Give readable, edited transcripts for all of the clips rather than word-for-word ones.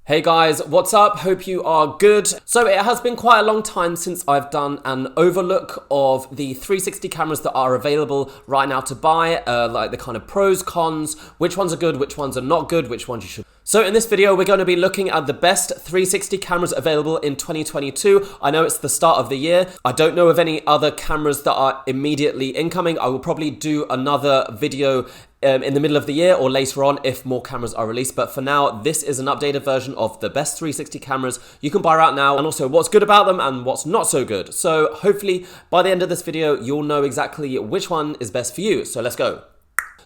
Hey guys, what's up? Hope you are good. So it has been quite a long time since I've done an overlook of the 360 cameras that are available right now to buy, like the kind of pros, cons, which ones are good, which ones are not good, which ones you should. So in this video, we're going to be looking at the best 360 cameras available in 2022. I know it's the start of the year. I don't know of any other cameras that are immediately incoming. I will probably do another video in the middle of the year or later on if more cameras are released. But for now, this is an updated version of the best 360 cameras you can buy right now, and also what's good about them and what's not so good. So hopefully by the end of this video, you'll know exactly which one is best for you. So let's go.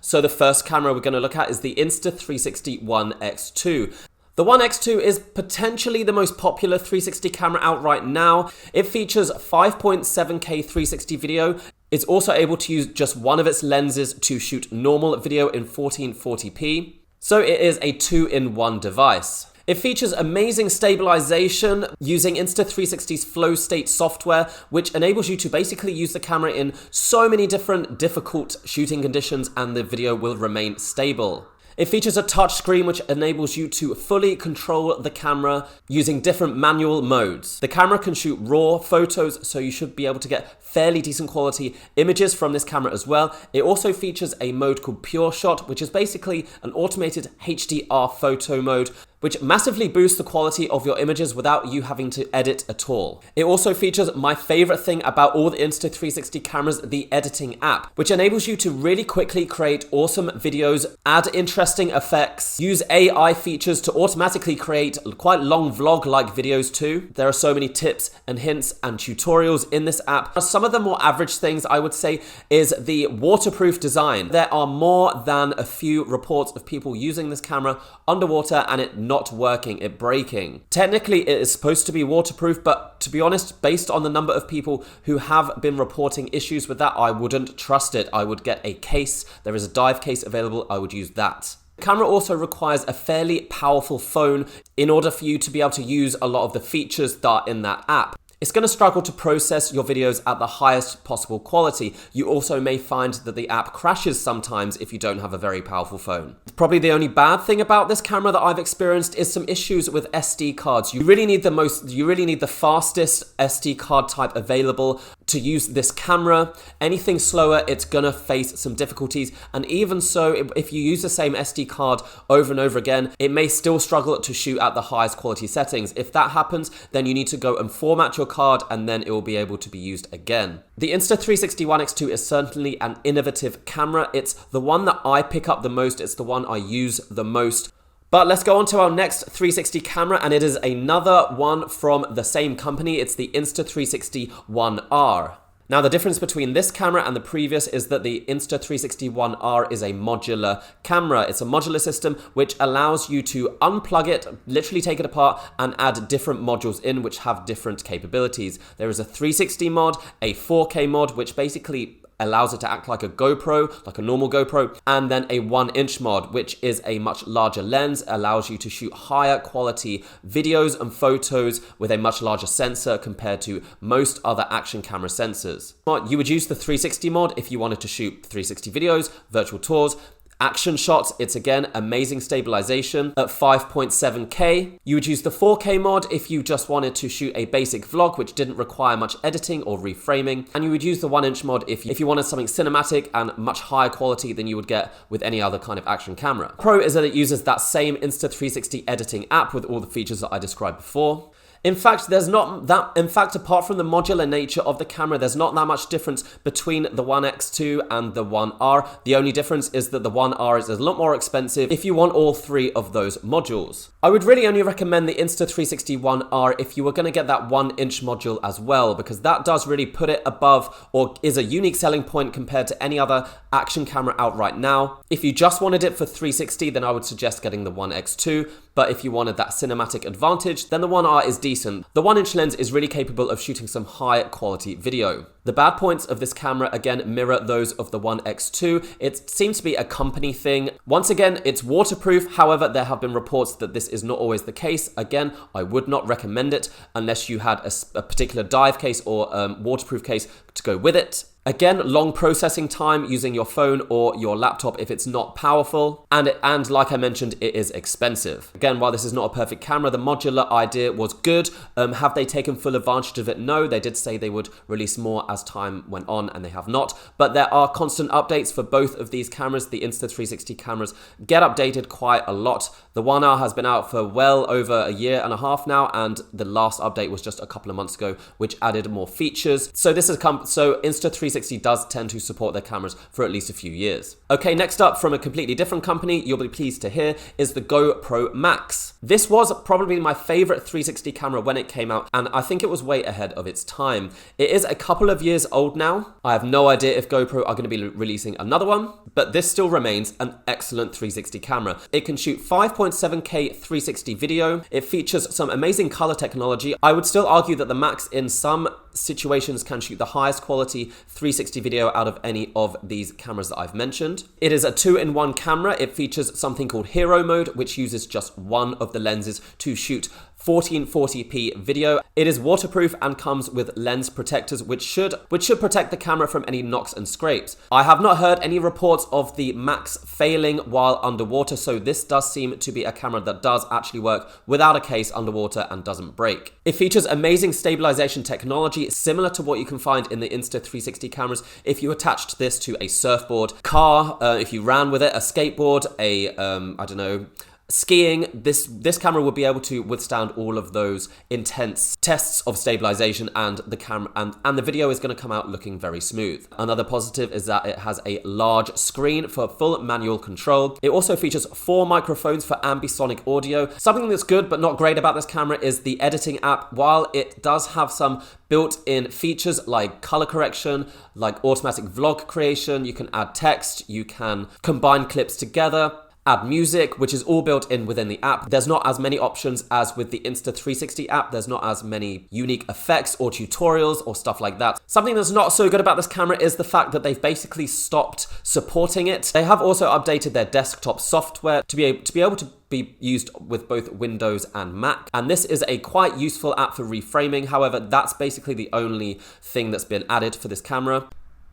So the first camera we're going to look at is the Insta360 One X2. The One X2 is potentially the most popular 360 camera out right now. It features 5.7K 360 video. It's also able to use just one of its lenses to shoot normal video in 1440p. So it is a two-in-one device. It features amazing stabilization using Insta360's flow state software, which enables you to basically use the camera in so many different difficult shooting conditions and the video will remain stable. It features a touch screen which enables you to fully control the camera using different manual modes. The camera can shoot raw photos, so you should be able to get fairly decent quality images from this camera as well. It also features a mode called Pure Shot, which is basically an automated HDR photo mode, which massively boosts the quality of your images without you having to edit at all. It also features my favorite thing about all the Insta360 cameras, the editing app, which enables you to really quickly create awesome videos, add interesting effects, use AI features to automatically create quite long vlog-like videos too. There are so many tips and hints and tutorials in this app. Some of the more average things I would say is the waterproof design. There are more than a few reports of people using this camera underwater and it not working, it breaking. Technically, it is supposed to be waterproof, but to be honest, based on the number of people who have been reporting issues with that, I wouldn't trust it. I would get a case. There is a dive case available. I would use that. The camera also requires a fairly powerful phone in order for you to be able to use a lot of the features that are in that app. It's going to struggle to process your videos at the highest possible quality. You also may find that the app crashes sometimes if you don't have a very powerful phone. Probably the only bad thing about this camera that I've experienced is some issues with SD cards. You really need the fastest SD card type available to use this camera. Anything slower, it's gonna face some difficulties. And even so, if you use the same SD card over and over again, it may still struggle to shoot at the highest quality settings. If that happens, then you need to go and format your card and then it will be able to be used again. The Insta360 One X2 is certainly an innovative camera. It's the one that I pick up the most. It's the one I use the most. But let's go on to our next 360 camera, and it is another one from the same company. It's the Insta360 One R. Now, the difference between this camera and the previous is that the Insta360 One R is a modular camera. It's a modular system which allows you to unplug it, literally take it apart, and add different modules in which have different capabilities. There is a 360 mod, a 4K mod, which basically allows it to act like a GoPro, like a normal GoPro, and then a 1-inch mod, which is a much larger lens, allows you to shoot higher quality videos and photos with a much larger sensor compared to most other action camera sensors. You would use the 360 mod if you wanted to shoot 360 videos, virtual tours, action shots. It's again amazing stabilization at 5.7K. You would use the 4K mod if you just wanted to shoot a basic vlog which didn't require much editing or reframing, and you would use the 1-inch mod if you wanted something cinematic and much higher quality than you would get with any other kind of action camera. Pro is that it uses that same Insta360 editing app with all the features that I described before. In fact, apart from the modular nature of the camera, there's not that much difference between the One X2 and the One R. The only difference is that the One R is a lot more expensive if you want all three of those modules. I would really only recommend the Insta360 One R if you were going to get that 1-inch module as well, because that does really put it above or is a unique selling point compared to any other action camera out right now. If you just wanted it for 360, then I would suggest getting the One X2. But if you wanted that cinematic advantage, then the One R is decent. The 1-inch lens is really capable of shooting some high quality video. The bad points of this camera again mirror those of the One X2. It seems to be a company thing. Once again, it's waterproof. However, there have been reports that this is not always the case. Again, I would not recommend it unless you had a particular dive case or waterproof case to go with it. Again, long processing time using your phone or your laptop if it's not powerful. And like I mentioned, it is expensive. Again, while this is not a perfect camera, the modular idea was good. Have they taken full advantage of it? No, they did say they would release more as time went on, and they have not. But there are constant updates for both of these cameras. The Insta360 cameras get updated quite a lot. The One R has been out for well over a year and a half now, and the last update was just a couple of months ago, which added more features. So Insta360 does tend to support their cameras for at least a few years. Okay, next up from a completely different company, you'll be pleased to hear, is the GoPro Max. This was probably my favorite 360 camera when it came out, and I think it was way ahead of its time. It is a couple of years old now. I have no idea if GoPro are going to be releasing another one, but this still remains an excellent 360 camera. It can shoot 5.7K 360 video. It features some amazing color technology. I would still argue that the Max in some situations can shoot the highest quality 360 video out of any of these cameras that I've mentioned. It is a 2-in-1 camera. It features something called Hero Mode, which uses just one of the lenses to shoot 1440p video. It is waterproof and comes with lens protectors, which should protect the camera from any knocks and scrapes. I have not heard any reports of the Max failing while underwater, so this does seem to be a camera that does actually work without a case underwater and doesn't break. It features amazing stabilization technology, similar to what you can find in the Insta360 cameras. If you attached this to a surfboard, car, if you ran with it, a skateboard, I don't know, skiing, this camera would be able to withstand all of those intense tests of stabilization, and the camera and the video is going to come out looking very smooth. Another positive is that it has a large screen for full manual control. It also features 4 microphones for ambisonic audio. Something that's good but not great about this camera is the editing app. While it does have some built-in features like color correction, like automatic vlog creation, you can add text, you can combine clips together, add music, which is all built in within the app. There's not as many options as with the Insta360 app. There's not as many unique effects or tutorials or stuff like that. Something that's not so good about this camera is the fact that they've basically stopped supporting it. They have also updated their desktop software to be able to be used with both Windows and Mac. And this is a quite useful app for reframing. However, that's basically the only thing that's been added for this camera.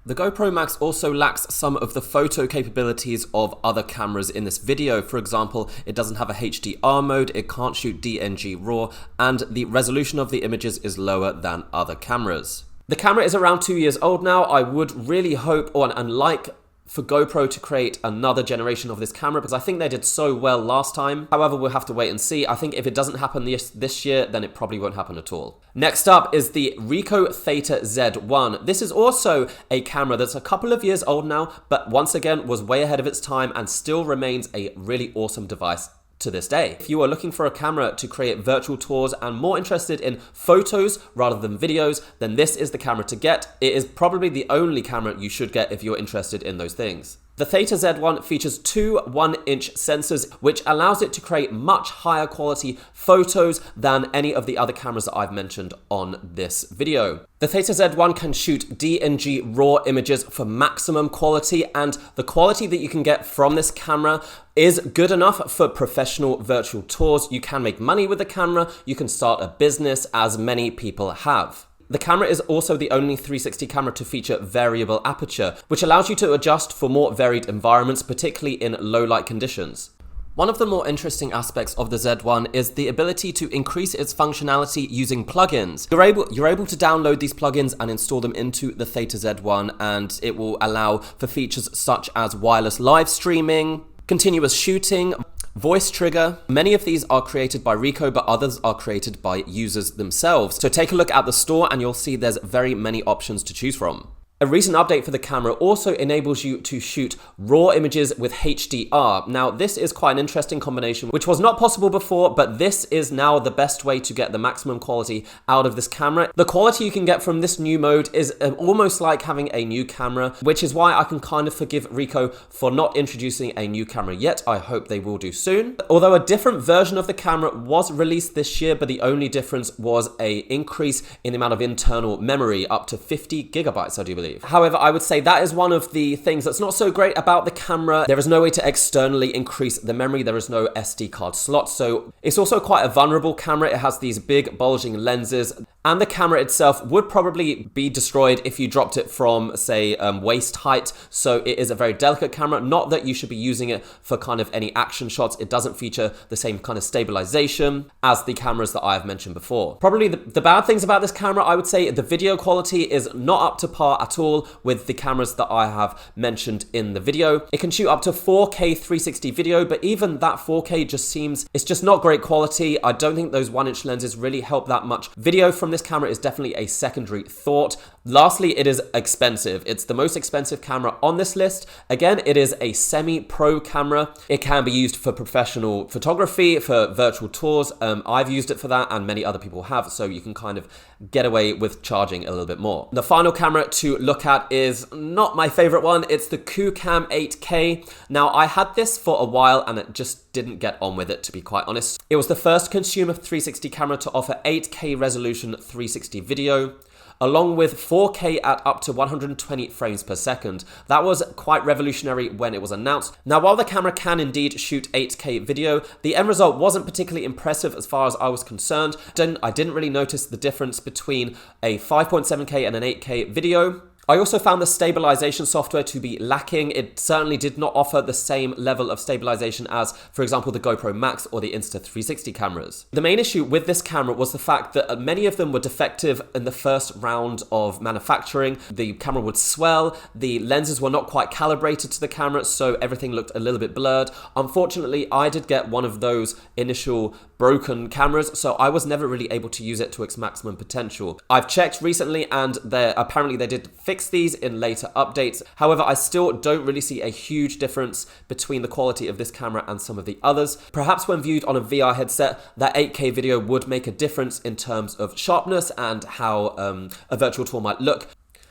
The GoPro Max also lacks some of the photo capabilities of other cameras in this video. For example, it doesn't have a HDR mode, it can't shoot DNG RAW, and the resolution of the images is lower than other cameras. The camera is around 2 years old now. I would really hope, and like for GoPro to create another generation of this camera, because I think they did so well last time. However, we'll have to wait and see. I think if it doesn't happen this year, then it probably won't happen at all. Next up is the Ricoh Theta Z1. This is also a camera that's a couple of years old now, but once again was way ahead of its time and still remains a really awesome device to this day. If you are looking for a camera to create virtual tours and more interested in photos rather than videos, then this is the camera to get. It is probably the only camera you should get if you're interested in those things. The Theta Z1 features 2 1-inch sensors, which allows it to create much higher quality photos than any of the other cameras that I've mentioned on this video. The Theta Z1 can shoot DNG RAW images for maximum quality, and the quality that you can get from this camera is good enough for professional virtual tours. You can make money with the camera, you can start a business, as many people have. The camera is also the only 360 camera to feature variable aperture, which allows you to adjust for more varied environments, particularly in low light conditions. One of the more interesting aspects of the Z1 is the ability to increase its functionality using plugins. You're able to download these plugins and install them into the Theta Z1, and it will allow for features such as wireless live streaming, continuous shooting, voice trigger. Many of these are created by Ricoh, but others are created by users themselves. So take a look at the store and you'll see there's very many options to choose from. A recent update for the camera also enables you to shoot RAW images with HDR. Now, this is quite an interesting combination, which was not possible before, but this is now the best way to get the maximum quality out of this camera. The quality you can get from this new mode is almost like having a new camera, which is why I can kind of forgive Ricoh for not introducing a new camera yet. I hope they will do soon. Although a different version of the camera was released this year, but the only difference was an increase in the amount of internal memory, up to 50 gigabytes, I do believe. believe. However, I would say that is one of the things that's not so great about the camera. There is no way to externally increase the memory. There is no SD card slot. So it's also quite a vulnerable camera. It has these big bulging lenses, and the camera itself would probably be destroyed if you dropped it from, say, waist height. So it is a very delicate camera. Not that you should be using it for kind of any action shots. It doesn't feature the same kind of stabilization as the cameras that I have mentioned before. Probably the bad things about this camera, I would say the video quality is not up to par at all with the cameras that I have mentioned in the video. It can shoot up to 4K 360 video, but even that 4K just seems, it's just not great quality. I don't think those 1-inch lenses really help that much. Video from this camera is definitely a secondary thought. Lastly, it is expensive. It's the most expensive camera on this list. Again, it is a semi-pro camera. It can be used for professional photography, for virtual tours. I've used it for that, and many other people have, so you can kind of get away with charging a little bit more. The final camera to look at is not my favorite one. It's the QooCam 8K. Now, I had this for a while and it just didn't get on with it, to be quite honest. It was the first consumer 360 camera to offer 8K resolution 360 video, along with 4K at up to 120 frames per second. That was quite revolutionary when it was announced. Now, while the camera can indeed shoot 8K video, the end result wasn't particularly impressive as far as I was concerned. I didn't really notice the difference between a 5.7K and an 8K video. I also found the stabilization software to be lacking. It certainly did not offer the same level of stabilization as, for example, the GoPro Max or the Insta360 cameras. The main issue with this camera was the fact that many of them were defective in the first round of manufacturing. The camera would swell, the lenses were not quite calibrated to the camera, so everything looked a little bit blurred. Unfortunately, I did get one of those initial broken cameras, so I was never really able to use it to its maximum potential. I've checked recently and apparently they did fix these in later updates. However, I still don't really see a huge difference between the quality of this camera and some of the others. Perhaps when viewed on a VR headset, that 8K video would make a difference in terms of sharpness and how a virtual tour might look.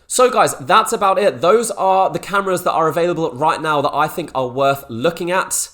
So guys, that's about it. Those are the cameras that are available right now that I think are worth looking at.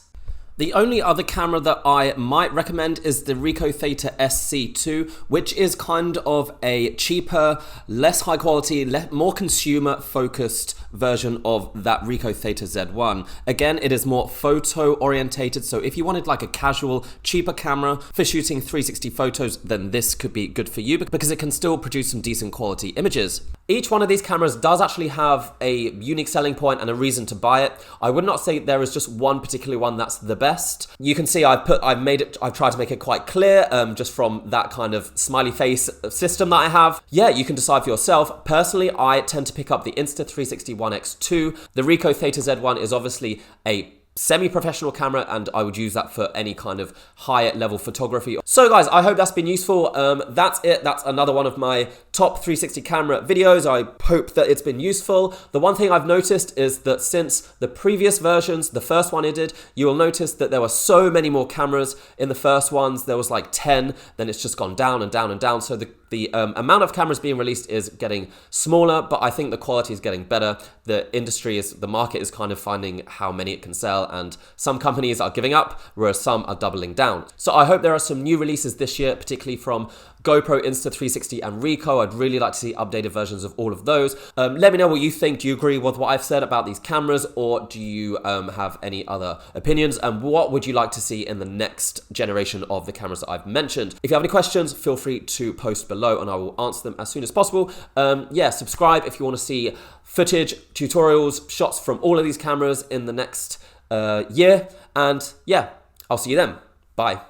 The only other camera that I might recommend is the Ricoh Theta Z1, which is kind of a cheaper, less high quality, more consumer focused version of that Ricoh Theta Z1. Again, it is more photo orientated, so if you wanted like a casual, cheaper camera for shooting 360 photos, then this could be good for you because it can still produce some decent quality images. Each one of these cameras does actually have a unique selling point and a reason to buy it. I would not say there is just one particular one that's the best. You can see I've tried to make it quite clear just from that kind of smiley face system that I have. Yeah, you can decide for yourself. Personally, I tend to pick up the Insta360 One X2. The Ricoh Theta Z1 is obviously a semi-professional camera, and I would use that for any kind of higher level photography. So guys, I hope that's been useful. That's it. That's another one of my top 360 camera videos. I hope that it's been useful. The one thing I've noticed is that since the previous versions, the first one I did, you will notice that there were so many more cameras in the first ones. There was like 10, then it's just gone down and down and down. So the amount of cameras being released is getting smaller, but I think the quality is getting better. The market is kind of finding how many it can sell, and some companies are giving up, whereas some are doubling down. So I hope there are some new releases this year, particularly from GoPro, Insta360 and Ricoh. I'd really like to see updated versions of all of those. Let me know what you think. Do you agree with what I've said about these cameras, or do you have any other opinions? And what would you like to see in the next generation of the cameras that I've mentioned? If you have any questions, feel free to post below and I will answer them as soon as possible. Yeah, subscribe if you want to see footage, tutorials, shots from all of these cameras in the next year. And yeah, I'll see you then. Bye.